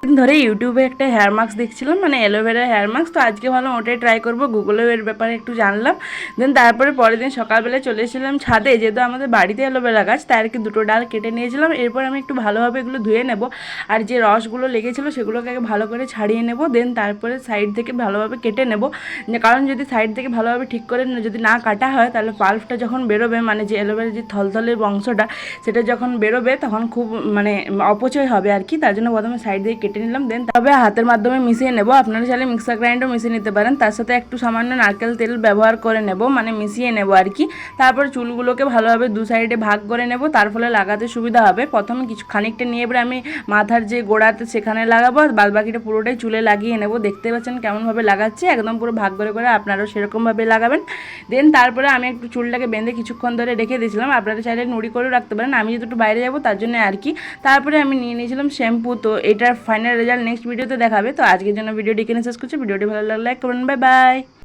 দিন ধরে ইউটিউবে একটা হেয়ার মাস্ক দেখছিলাম, মানে অ্যালোভেরা হেয়ার মাস্ক। তো আজকে ভাবলাম ওটাই ট্রাই করবো, গুগলেও এর ব্যাপারে একটু জানলাম। দেন তারপরে পরের দিন সকালবেলা চলে এসেছিলাম ছাদে, যেহেতু আমাদের বাড়িতে অ্যালোভেরা গাছ, তাই আর কি দুটো ডাল কেটে নিয়েছিলাম। এরপর আমি একটু ভালোভাবে এগুলো ধুয়ে নেব, আর যে রসগুলো লেগেছিলো সেগুলোকে আগে ভালো করে ছাড়িয়ে নেব। দেন তারপরে সাইড থেকে ভালোভাবে কেটে নেব, কারণ যদি সাইড থেকে ভালোভাবে ঠিক করে যদি না কাটা হয় তাহলে পাল্পটা যখন বেরোবে, মানে যে অ্যালোভেরা যে থলথলের অংশটা সেটা যখন বেরোবে তখন খুব মানে অপচয় হবে আর কি। তার জন্য প্রথমে সাইড দিয়ে কেটে নিলাম। দেন তবে হাতের মাধ্যমে মিশিয়ে নেব, আপনারা চাইলে মিক্সার গ্রাইন্ডারও মিশিয়ে নিতে পারেন। তার সাথে একটু সামান্য নারকেল তেল ব্যবহার করে নেব, মানে মিশিয়ে নেব আর কি। তারপর চুলগুলোকে ভালোভাবে দু সাইডে ভাগ করে নেব, তার ফলে লাগাতে সুবিধা হবে। প্রথমে কিছু খানিকটা নিয়ে এবারে আমি মাথার যে গোড়াতে সেখানে লাগাবো, আর বাদ বাকিটা পুরোটাই চুলে লাগিয়ে নেব। দেখতে পাচ্ছেন কেমনভাবে লাগাচ্ছি, একদম পুরো ভাগ করে করে আপনারাও সেরকমভাবে লাগাবেন। দেন তারপরে আমি একটু চুলটাকে বেঁধে কিছুক্ষণ ধরে রেখে দিয়েছিলাম, আপনারা চাইলে নুড়ি করেও রাখতে পারেন, আমি যেহেতু একটু বাইরে যাবো তার জন্য আর কি। তারপরে আমি নিয়ে নিয়েছিলাম শ্যাম্পু। তো এটার ফাইনাল রেজাল্ট নেক্সট ভিডিওতে দেখাবে। তো আজকের জন্য ভিডিওটি এখানে শেষ করছি। ভিডিওটি ভালো লাগলে লাইক করবেন। Bye bye.